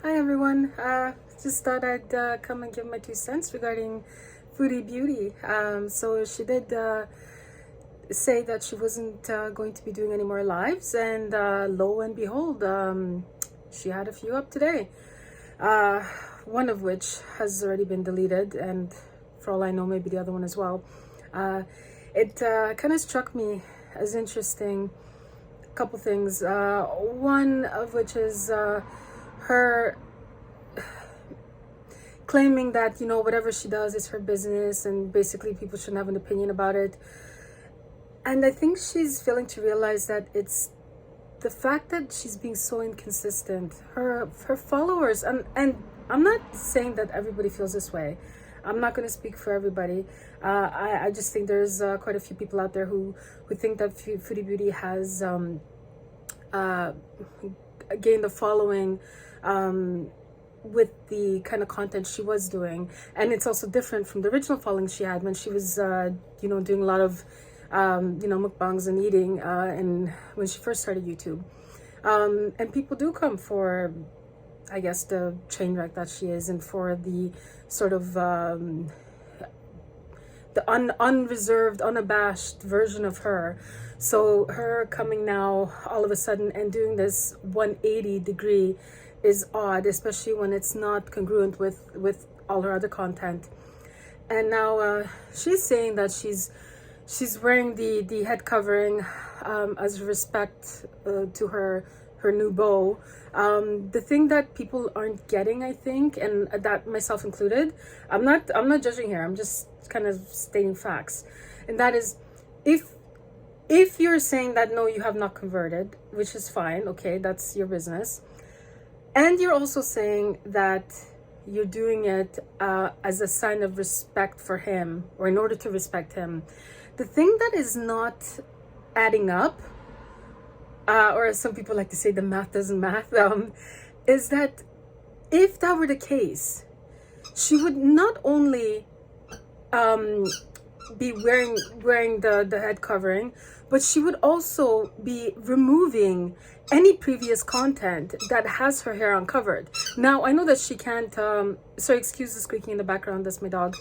Hi everyone. Just thought I'd come and give my 2 cents regarding Foodie Beauty. So she did say that she wasn't going to be doing any more lives, and lo and behold, she had a few up today. One of which has already been deleted, and for all I know, maybe the other one as well. It kind of struck me as interesting. A couple things. One of which is her claiming that whatever she does is her business and basically people shouldn't have an opinion about it. And I think she's failing to realize that it's the fact that she's being so inconsistent. Her followers, and I'm not saying that everybody feels this way. I'm not going to speak for everybody. I just think there's quite a few people out there who think that Foodie Beauty has gained a following with the kind of content she was doing, and it's also different from the original following she had when she was doing a lot of mukbangs and eating, and when she first started YouTube. And people do come for, I guess, the train wreck that she is, and for the sort of the unreserved, unabashed version of her. So her coming now all of a sudden and doing this 180 degree is odd, especially when it's not congruent with all her other content. And now she's saying that she's wearing the head covering as respect to her new beau. The thing that people aren't getting, I think, and that myself included, I'm not judging here, I'm just kind of stating facts, and that is, if you're saying that no, you have not converted, which is fine, okay, that's your business, and you're also saying that you're doing it as a sign of respect for him, or in order to respect him, the thing that is not adding up, or as some people like to say, the math doesn't math, is that if that were the case, she would not only be wearing the head covering, but she would also be removing any previous content that has her hair uncovered. Now, I know that she can't, sorry, excuse the squeaking in the background, that's my dog.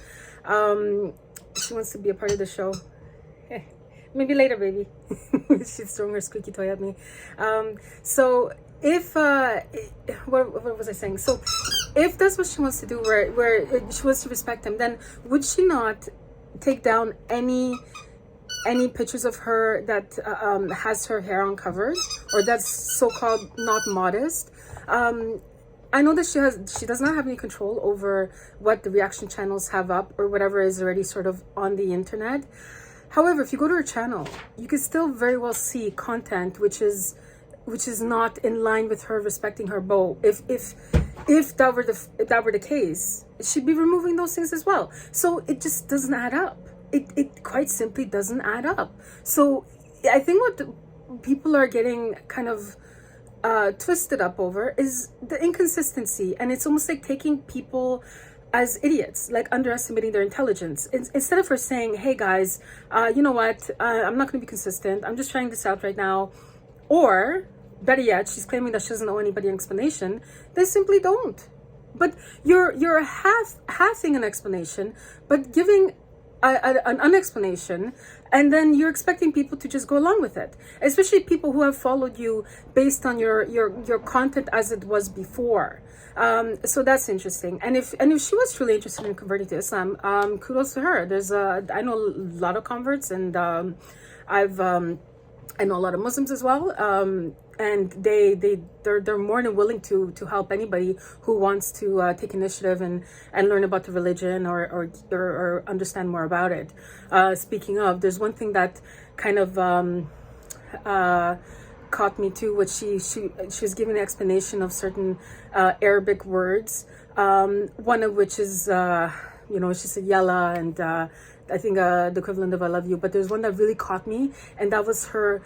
She wants to be a part of the show. Maybe later, baby. She's throwing her squeaky toy at me. So if what was I saying? So if that's what she wants to do, where she wants to respect him, then would she not take down any pictures of her that has her hair uncovered, or that's so-called not modest? I know that she does not have any control over what the reaction channels have up or whatever is already sort of on the internet. However, if you go to her channel, you can still very well see content which is not in line with her respecting her beau. If that were the case, she'd be removing those things as well. So it just doesn't add up. It quite simply doesn't add up. So I think what people are getting kind of twisted up over is the inconsistency, and it's almost like taking people as idiots, like underestimating their intelligence. Instead of her saying, hey guys, you know what, I'm not going to be consistent, I'm just trying this out right now, or better yet, she's claiming that she doesn't owe anybody an explanation, they simply don't. But you're halving an explanation, but giving an unexplanation, and then you're expecting people to just go along with it, especially people who have followed you based on your content as it was before. So that's interesting. And if she was truly interested in converting to Islam, kudos to her. I know a lot of converts, and I know a lot of Muslims as well, and they're more than willing to help anybody who wants to take initiative and learn about the religion or understand more about it. Speaking of, there's one thing that kind of caught me too, which she was giving an explanation of certain Arabic words, one of which is she said Yalla, and I think the equivalent of I love you, but there's one that really caught me, and that was her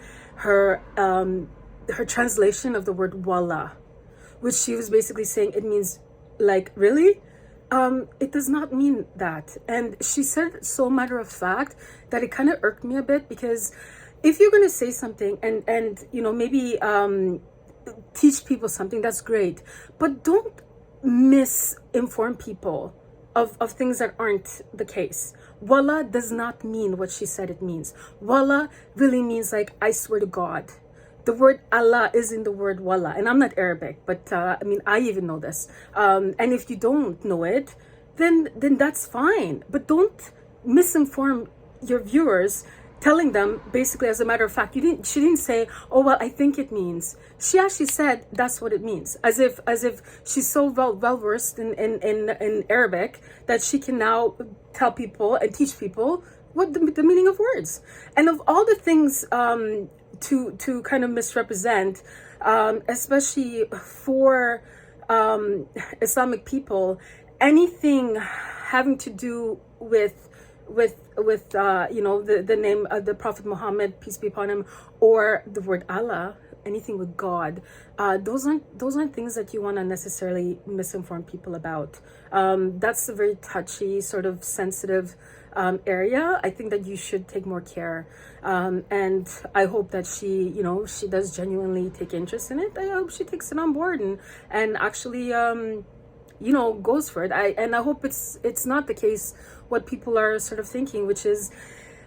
translation of the word Wallah, which she was basically saying it means, like, really? It does not mean that. And she said it so matter of fact that it kind of irked me a bit, because if you're going to say something and maybe teach people something, that's great. But don't misinform people of things that aren't the case. Wallah does not mean what she said it means. Wallah really means like, I swear to God. The word Allah is in the word Wallah. And I'm not Arabic, but I mean, I even know this. And if you don't know it, then that's fine. But don't misinform your viewers, telling them basically, as a matter of fact, she didn't say, oh well, I think it means. She actually said that's what it means, as if she's so well versed in Arabic that she can now tell people and teach people what the meaning of words. And of all the things to kind of misrepresent, especially for Islamic people, anything having to do with you know, the name of the Prophet Muhammad, peace be upon him, or the word Allah, anything with God, those aren't things that you want to necessarily misinform people about. That's a very touchy, sort of sensitive area. I think that you should take more care, and I hope that she, you know, she does genuinely take interest in it. I hope she takes it on board and actually you know, goes for it. I hope it's not the case what people are sort of thinking, which is,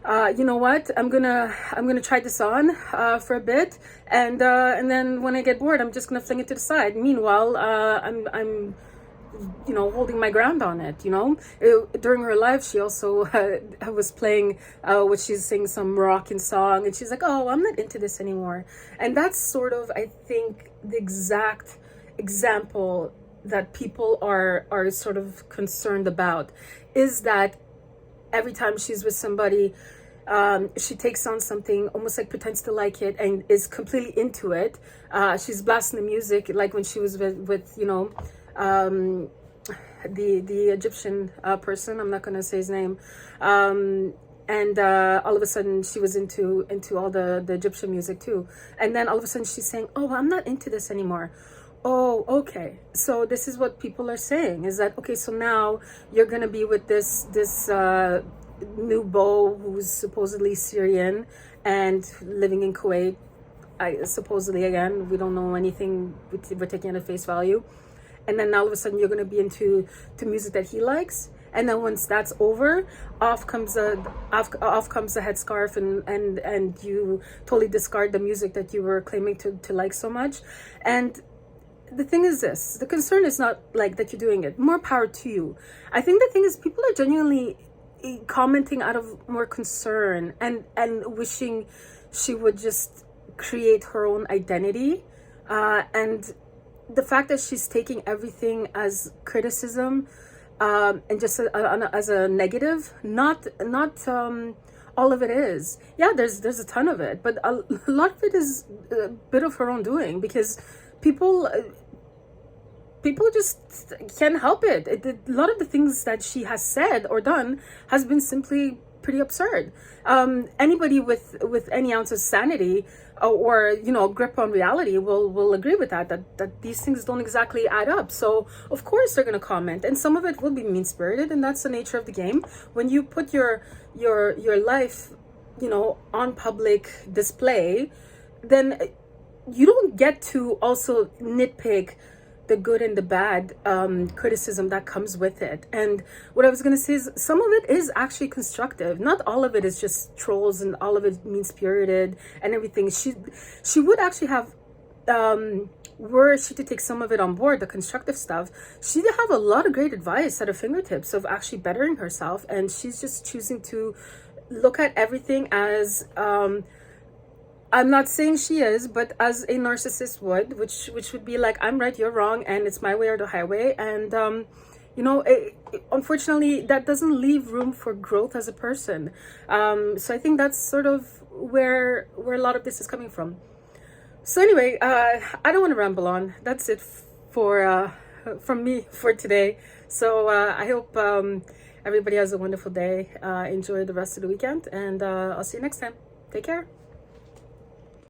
you know what, I'm gonna try this on for a bit, and then when I get bored, I'm just gonna fling it to the side. Meanwhile, I'm you know, holding my ground on it. You know, during her live, she also was playing what she's singing, some rockin' song, and she's like, oh, I'm not into this anymore. And that's sort of, I think, the exact example that people are sort of concerned about, is that every time she's with somebody, she takes on something, almost like pretends to like it and is completely into it. She's blasting the music, like when she was with you know, the Egyptian person, I'm not going to say his name, and all of a sudden she was into all the Egyptian music too, and then all of a sudden she's saying, oh, I'm not into this anymore. Oh, okay. So this is what people are saying, is that, okay, so now you're going to be with this new beau who's supposedly Syrian and living in Kuwait. Supposedly, again, we don't know anything. We're taking it at face value. And then all of a sudden you're going to be into music that he likes. And then once that's over, off comes a headscarf, and you totally discard the music that you were claiming to like so much. And the thing is this, the concern is not like that you're doing it. More power to you. I think the thing is, people are genuinely commenting out of more concern and wishing she would just create her own identity. And the fact that she's taking everything as criticism, and just as a negative, not all of it is. Yeah, there's a ton of it, but a lot of it is a bit of her own doing, because people just can't help it. A lot of the things that she has said or done has been simply pretty absurd. Anybody with any ounce of sanity or you know, grip on reality will agree with that these things don't exactly add up. So of course they're going to comment, and some of it will be mean-spirited, and that's the nature of the game. When you put your life, you know, on public display, then you don't get to also nitpick the good and the bad criticism that comes with it. And what I was going to say is, some of it is actually constructive. Not all of it is just trolls and all of it mean-spirited and everything. She would actually have, were she to take some of it on board, the constructive stuff, she'd have a lot of great advice at her fingertips of actually bettering herself. And she's just choosing to look at everything as, I'm not saying she is, but as a narcissist would, which would be like, I'm right, you're wrong, and it's my way or the highway. And you know, unfortunately, that doesn't leave room for growth as a person. So I think that's sort of where a lot of this is coming from. So anyway, I don't want to ramble on. That's it for from me for today. So I hope everybody has a wonderful day. Enjoy the rest of the weekend, and I'll see you next time. Take care.